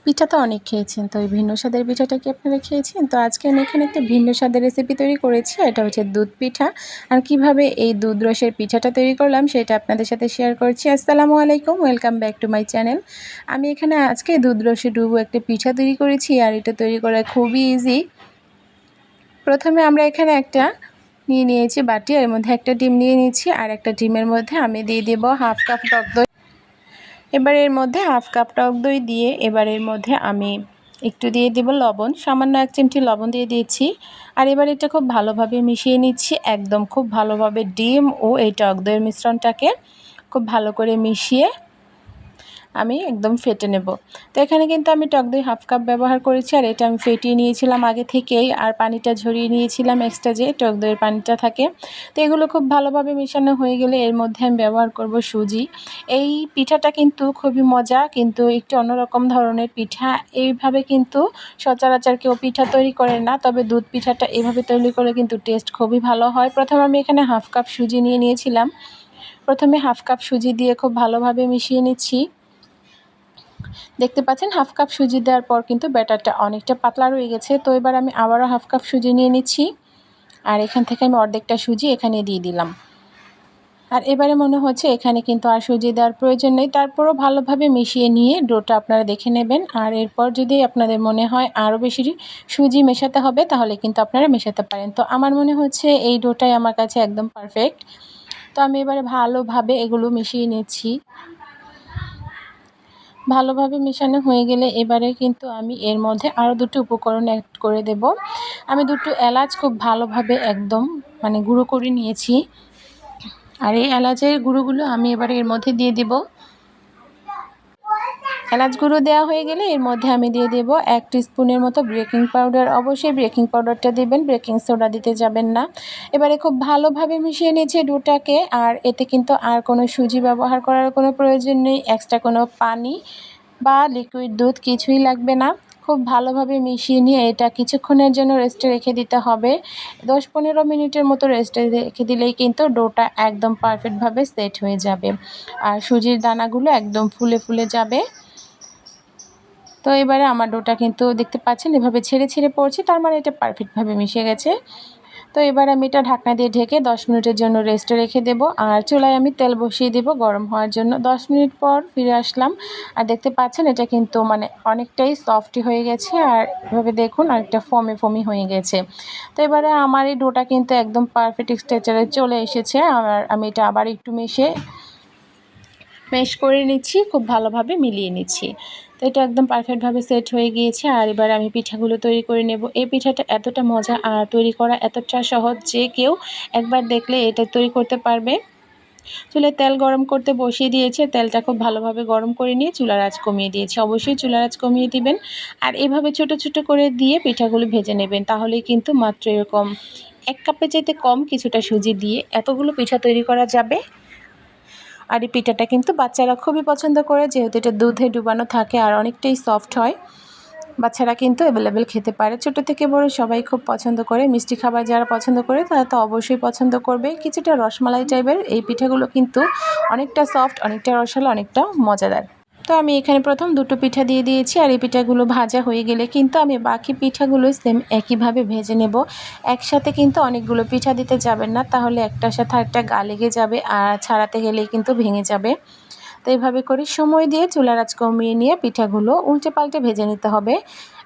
পিঠা তো অনেক খেয়েছেন, তো এই ভিন্ন স্বাদের পিঠাটা কি আপনারা খেয়েছেন? তো আজকে আমি এখানে একটা ভিন্ন স্বাদের রেসিপি তৈরি করেছি। এটা হচ্ছে দুধ পিঠা। আর কিভাবে এই দুধ রসের পিঠাটা তৈরি করলাম সেটা আপনাদের সাথে শেয়ার করছি। আসসালামু আলাইকুম, welcome back to my channel. আমি এখানে আজকে দুধ রসে ডুবো একটা পিঠা তৈরি করেছি, আর এটা তৈরি করা খুবই ইজি। প্রথমে আমরা এখানে একটা নিয়েছি বাটি, এর মধ্যে একটা ডিম নিয়ে নিচ্ছি, আর একটা ডিমের মধ্যে আমি দিয়ে দেবো হাফ কাপ টক দই। এবার এর মধ্যে হাফ কাপ টক দই দিয়ে এবার এর মধ্যে আমি একটু দিয়ে দেব লবণ, সামান্য 1 চিমটি লবণ দিয়ে দিয়েছি। আর এবার এটা খুব ভালোভাবে মিশিয়ে নিচ্ছি, একদম খুব ভালোভাবে ডিম ও এই টক দইয়ের মিশ্রণটাকে খুব ভালো করে মিশিয়ে আমি একদম ফেটে নেব। তো এখানে কিন্তু আমি টক দই হাফ কাপ ব্যবহার করেছি, আর এটা আমি ফেটিয়ে নিয়েছিলাম আগে থেকেই, আর পানিটা ঝরিয়ে নিয়েছিলাম এক্সট্রা যে টক দইয়ের পানিটা থাকে। তো এগুলো খুব ভালোভাবে মেশানো হয়ে গেলে এর মধ্যে আমি ব্যবহার করব সুজি। এই পিঠাটা কিন্তু খুবই মজা, কিন্তু একটু অন্যরকম ধরনের পিঠা। এইভাবে কিন্তু সচরাচর কেউ পিঠা তৈরি করে না, তবে দুধ পিঠাটা এভাবে তৈরি করে কিন্তু টেস্ট খুবই ভালো হয়। প্রথমে আমি এখানে হাফ কাপ সুজি নিয়েছিলাম। প্রথমে হাফ কাপ সুজি দিয়ে খুব ভালোভাবে মিশিয়ে নিচ্ছি। দেখতে পাচ্ছেন হাফ কাপ সুজি দেওয়ার পর কিন্তু ব্যাটারটা অনেকটা পাতলা রয়ে গেছে। তো এবার আমি আবারও হাফ কাপ সুজি নিয়ে নিচ্ছি, আর এখান থেকে আমি অর্ধেকটা সুজি এখানে দিয়ে দিলাম। আর এবারে মনে হচ্ছে এখানে কিন্তু আর সুজি দেওয়ার প্রয়োজন নেই, তারপরও ভালোভাবে মিশিয়ে নিয়ে ডোটা আপনারা দেখে নেবেন। আর এরপর যদি আপনাদের মনে হয় আরও বেশি সুজি মেশাতে হবে তাহলে কিন্তু আপনারা মেশাতে পারেন। তো আমার মনে হচ্ছে এই ডোটাই আমার কাছে একদম পারফেক্ট। তো আমি এবারে ভালোভাবে এগুলো মিশিয়ে নিচ্ছি। ভালোভাবে মেশানো হয়ে গেলে এবারে কিন্তু আমি এর মধ্যে আরও দুটো উপকরণ অ্যাড করে দেব। আমি দুটো এলাচ খুব ভালোভাবে একদম গুঁড়ো করে নিয়েছি, আর এই এলাচের গুঁড়োগুলো আমি এবারে এর মধ্যে দিয়ে দেব। এলাচ গুঁড়ো দেওয়া হয়ে গেলে এর মধ্যে আমি দিয়ে দেব 1 টিস্পুনের মতো বেকিং পাউডার। অবশ্যই বেকিং পাউডারটা দেবেন, বেকিং সোডা দিতে যাবেন না। এবারে খুব ভালোভাবে মিশিয়ে নিয়েছি ডোটাকে, আর এতে কিন্তু আর কোনো সুজি ব্যবহার করার কোনো প্রয়োজন নেই, এক্সট্রা কোনো পানি বা লিকুইড দুধ কিছুই লাগবে না। খুব ভালোভাবে মিশিয়ে নিয়ে এটা কিছুক্ষণের জন্য রেস্টে রেখে দিতে হবে। 10-15 মিনিটের মতো রেস্টে রেখে দিলেই কিন্তু ডোটা একদম পারফেক্টভাবে সেট হয়ে যাবে, আর সুজির দানাগুলো একদম ফুলে ফুলে যাবে। তো এবারে আমার ডোটা কিন্তু দেখতে পাচ্ছেন এভাবে ছেড়ে ছেড়ে পড়ছে, তার মানে এটা পারফেক্টভাবে মিশে গেছে। তো এবার আমি এটা ঢাকনা দিয়ে ঢেকে 10 মিনিটের জন্য রেস্টে রেখে দেব, আর চুলায় আমি তেল বসিয়ে দেব গরম হওয়ার জন্য। 10 মিনিট পর ফিরে আসলাম, আর দেখতে পাচ্ছেন এটা কিন্তু অনেকটাই সফট হয়ে গেছে, আর এভাবে দেখুন অনেকটা ফমি হয়ে গেছে। তো এবারে আমার এই ডোটা কিন্তু একদম পারফেক্ট স্ট্রাকচারে চলে এসেছে, আর আমি এটা আবার একটু ম্যাশ করে নিচ্ছি, খুব ভালোভাবে মিলিয়ে নিচ্ছি। তো এটা একদম পারফেক্টভাবে সেট হয়ে গিয়েছে, আর এবার আমি পিঠাগুলো তৈরি করে নেব। এই পিঠাটা এতটা মজা আর তৈরি করা এতটা সহজ যে কেউ একবার দেখলে এটা তৈরি করতে পারবে। চুলায় তেল গরম করতে বসিয়ে দিয়েছে, তেলটা খুব ভালোভাবে গরম করে নিয়ে চুলার আঁচ কমিয়ে দিয়েছি। অবশ্যই চুলার আঁচ কমিয়ে দিবেন, আর এভাবে ছোট ছোট করে দিয়ে পিঠাগুলো ভেজে নেবেন, তাহলেই কিন্তু মাত্র এরকম 1 কাপের চাইতে কম কিছুটা সুজি দিয়ে এতগুলো পিঠা তৈরি করা যাবে। আর এই পিঠাটা কিন্তু বাচ্চারা খুবই পছন্দ করে, যেহেতু এটা দুধে ডুবানো থাকে আর অনেকটাই সফট হয়। বাচ্চারা কিন্তু অ্যাভেলেবেল খেতে পারে, ছোট থেকে বড় সবাই খুব পছন্দ করে। মিষ্টি খাবার যারা পছন্দ করে তারা তো অবশ্যই পছন্দ করবে। কিছুটা রসমালাই টাইপের এই পিঠাগুলো কিন্তু অনেকটা সফট, অনেকটা রসালো, অনেকটা মজাদার। তো আমি এখানে প্রথম দুটো পিঠা দিয়ে দিয়েছি, আর এই পিঠাগুলো ভাজা হয়ে গেলে কিন্তু আমি বাকি পিঠাগুলো সেম একইভাবে ভেজে নেব। একসাথে কিন্তু অনেকগুলো পিঠা দিতে যাবেন না, তাহলে একটার সাথে আরেকটা গা লেগে যাবে, আর ছাড়াতে গেলেই কিন্তু ভেঙে যাবে। তো এইভাবে করে সময় দিয়ে চুলার আঁচ কমিয়ে নিয়ে পিঠাগুলো উল্টে পাল্টে ভেজে নিতে হবে।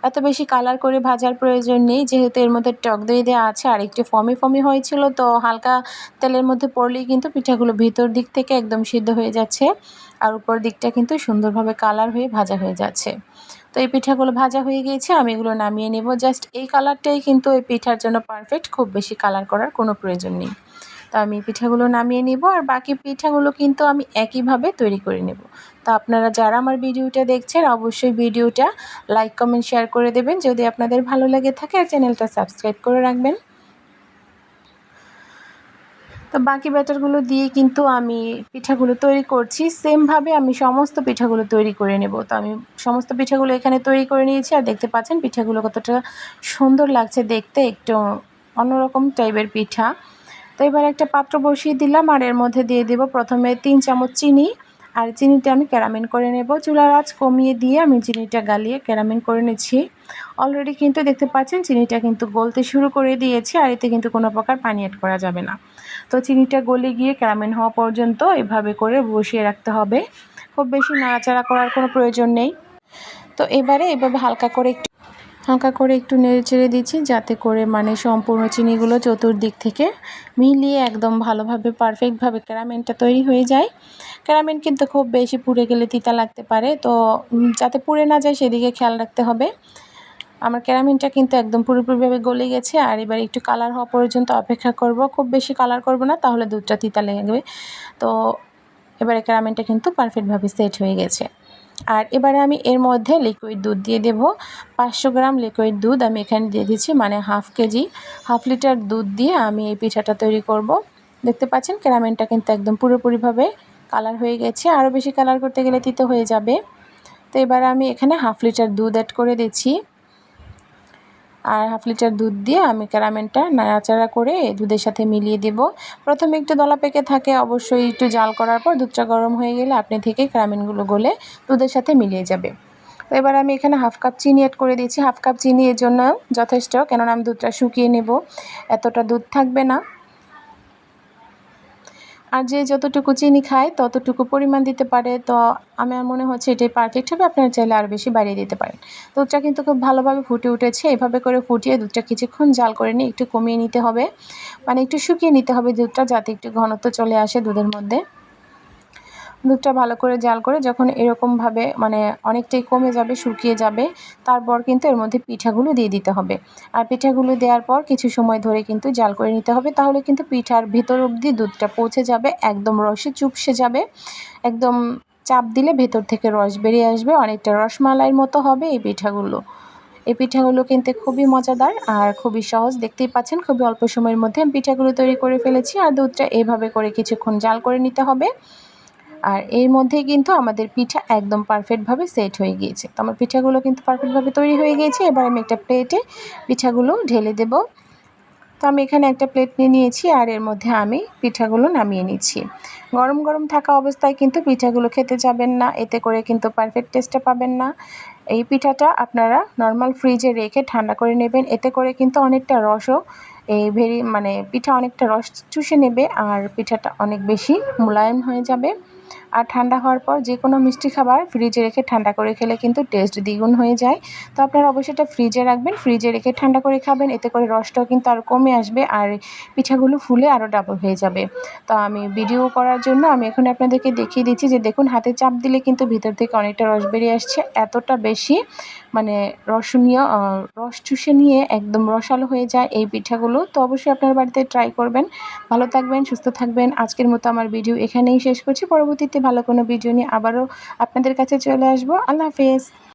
এত বেশি কালার করে ভাজার প্রয়োজন নেই, যেহেতু এর মধ্যে টক দই দেওয়া আছে আর একটু ফমি হয়েছিল, তো হালকা তেলের মধ্যে পড়লেই কিন্তু পিঠাগুলো ভিতর দিক থেকে একদম সিদ্ধ হয়ে যাচ্ছে, আর উপর দিকটা কিন্তু সুন্দরভাবে কালার হয়ে ভাজা হয়ে যাচ্ছে। তো এই পিঠাগুলো ভাজা হয়ে গিয়েছে, আমি এগুলো নামিয়ে নেব। জাস্ট এই কালারটাই কিন্তু এই পিঠার জন্য পারফেক্ট, খুব বেশি কালার করার কোনো প্রয়োজন নেই। তো আমি পিঠাগুলো নামিয়ে নিব, আর বাকি পিঠাগুলো কিন্তু আমি একইভাবে তৈরি করে নেব। তো আপনারা যারা আমার ভিডিওটা দেখছেন অবশ্যই ভিডিওটা লাইক কমেন্ট শেয়ার করে দেবেন যদি আপনাদের ভালো লেগে থাকে, আর চ্যানেলটা সাবস্ক্রাইব করে রাখবেন। তো বাকি ব্যাটারগুলো দিয়ে কিন্তু আমি পিঠাগুলো তৈরি করছি, সেমভাবে আমি সমস্ত পিঠাগুলো তৈরি করে নেব। তো আমি সমস্ত পিঠাগুলো এখানে তৈরি করে নিয়েছি, আর দেখতে পাচ্ছেন পিঠাগুলো কতটা সুন্দর লাগছে দেখতে, একটু অন্যরকম টাইপের পিঠা। তো এবার একটা পাত্র বসিয়ে দিলাম, আর এর মধ্যে দিয়ে দেব প্রথমে 3 চামচ চিনি, আর চিনিটা আমি ক্যারামেল করে নেব। চুলার আঁচ কমিয়ে দিয়ে আমি চিনিটা গালিয়ে ক্যারামেল করে নিচ্ছি। অলরেডি কিন্তু দেখতে পাচ্ছেন চিনিটা কিন্তু গলতে শুরু করে দিয়েছে, আর এতে কিন্তু কোনো প্রকার পানি অ্যাড করা যাবে না। তো চিনিটা গলে গিয়ে ক্যারামেল হওয়া পর্যন্ত এভাবে করে বসিয়ে রাখতে হবে। খুব বেশি নাড়াচাড়া করার কোনো প্রয়োজন নেই। তো এবারে এভাবে হালকা করে একটু নেড়ে চেড়ে দিচ্ছি, যাতে করে মানে সম্পূর্ণ চিনিগুলো চতুর্দিক থেকে মিলিয়ে একদম ভালোভাবে পারফেক্টভাবে ক্যারামেলটা তৈরি হয়ে যায়। ক্যারামেল কিন্তু খুব বেশি পুড়ে গেলে তিতা লাগতে পারে, তো যাতে পুড়ে না যায় সেদিকে খেয়াল রাখতে হবে। আমার ক্যারামেলটা কিন্তু একদম পুরোপুরিভাবে গলে গেছে, আর এবার একটু কালার হওয়া পর্যন্ত অপেক্ষা করব। খুব বেশি কালার করব না, তাহলে দুধটা তিতা লেগে যাবে। তো এবারে ক্যারামেলটা কিন্তু পারফেক্টভাবে সেট হয়ে গেছে। আর এবারে আমি এর মধ্যে লিকুইড দুধ দিয়ে দেব। 500 গ্রাম লিকুইড দুধ আমি এখানে দিয়ে দিচ্ছি, মানে হাফ লিটার দুধ দিয়ে আমি এই পিঠাটা তৈরি করব। দেখতে পাচ্ছেন ক্যারামেলটা কিন্তু একদম পুরোপুরিভাবে কালার হয়ে গেছে। আরও বেশি কালার করতে গেলে তিতো হয়ে যাবে। তো এবার আমি এখানে হাফ লিটার দুধ অ্যাড করে দিচ্ছি, আর হাফ লিটার দুধ দিয়ে আমি ক্যারামেলটা নাড়াচাড়া করে দুধের সাথে মিলিয়ে দেব। প্রথমে একটু দলা পেকে থাকে, অবশ্যই একটু জাল করার পর দুধটা গরম হয়ে গেলে আপনি থেকে ক্যারামেলগুলো গলে দুধের সাথে মিলিয়ে যাবে। তো এবার আমি এখানে হাফ কাপ চিনি অ্যাড করে দিচ্ছি। হাফ কাপ চিনি এর জন্য যথেষ্ট, কেননা আমি দুধটা শুকিয়ে নেব, এতটা দুধ থাকবে না। আর যে যতটুকু চিনি খায় ততটুকু পরিমাণ দিতে পারে। তো আমার মনে হচ্ছে এটাই পারফেক্ট হবে। আপনারা চাইলে আরও বেশি বাড়িয়ে দিতে পারেন। দুধটা কিন্তু খুব ভালোভাবে ফুটে উঠেছে। এভাবে করে ফুটিয়ে দুধটা কিছুক্ষণ জাল করে নিয়ে একটু কমিয়ে নিতে হবে, মানে একটু শুকিয়ে নিতে হবে দুধটা, যাতে একটু ঘনত্ব চলে আসে দুধের মধ্যে। দুধটা ভালো করে জাল করে যখন এরকমভাবে মানে অনেকটাই কমে যাবে, শুকিয়ে যাবে, তারপর কিন্তু এর মধ্যে পিঠাগুলো দিয়ে দিতে হবে। আর পিঠাগুলো দেওয়ার পর কিছু সময় ধরে কিন্তু জাল করে নিতে হবে, তাহলে কিন্তু পিঠার ভিতর অবধি দুধটা পৌঁছে যাবে, একদম রসে চুপসে যাবে। একদম চাপ দিলে ভেতর থেকে রস বেরিয়ে আসবে, অনেকটা রসমালাইয়ের মতো হবে এই পিঠাগুলো। এই পিঠাগুলো কিন্তু খুবই মজাদার আর খুবই সহজ। দেখতেই পাচ্ছেন খুবই অল্প সময়ের মধ্যে আমি পিঠাগুলো তৈরি করে ফেলেছি। আর দুধটা এভাবে করে কিছুক্ষণ জাল করে নিতে হবে। আর এর মধ্যেই কিন্তু আমাদের পিঠা একদম পারফেক্টভাবে সেট হয়ে গিয়েছে। তো আমার পিঠাগুলো কিন্তু পারফেক্টভাবে তৈরি হয়ে গিয়েছে। এবার আমি একটা প্লেটে পিঠাগুলো ঢেলে দেব। তো আমি এখানে একটা প্লেট নিয়ে নিয়েছি, আর এর মধ্যে আমি পিঠাগুলো নামিয়ে নিচ্ছি। গরম গরম থাকা অবস্থায় কিন্তু পিঠাগুলো খেতে যাবেন না, এতে করে কিন্তু পারফেক্ট টেস্টটা পাবেন না। এই পিঠাটা আপনারা নর্মাল ফ্রিজে রেখে ঠান্ডা করে নেবেন, এতে করে কিন্তু অনেকটা রসও মানে পিঠা অনেকটা রস চুষে নেবে, আর পিঠাটা অনেক বেশি মোলায়েম হয়ে যাবে। আর ঠান্ডা হওয়ার পর যে কোনো মিষ্টি খাবার ফ্রিজে রেখে ঠান্ডা করে খেলে কিন্তু টেস্ট দ্বিগুণ হয়ে যায়। তো আপনারা অবশ্যই এটা ফ্রিজে রাখবেন, ফ্রিজে রেখে ঠান্ডা করে খাবেন, এতে করে রসটাও কিন্তু আরও কমে আসবে, আর পিঠাগুলো ফুলে আরও ডাবল হয়ে যাবে। তো আমি ভিডিও করার জন্য আমি এখন আপনাদেরকে দেখিয়ে দিচ্ছি যে দেখুন, হাতে চাপ দিলে কিন্তু ভিতর থেকে অনেকটা রস বেরিয়ে আসছে, এতটা বেশি মানে রসনীয়, রস চুষে নিয়ে একদম রসালো হয়ে যায় এই পিঠাগুলো। তো অবশ্যই আপনার বাড়িতে ট্রাই করবেন। ভালো থাকবেন, সুস্থ থাকবেন। আজকের মতো আমার ভিডিও এখানেই শেষ করছি। পরবর্তীতে ভালো কোনো ভিডিও নিয়ে আবারও আপনাদের কাছে চলে আসবো। আল্লাহ হাফেজ।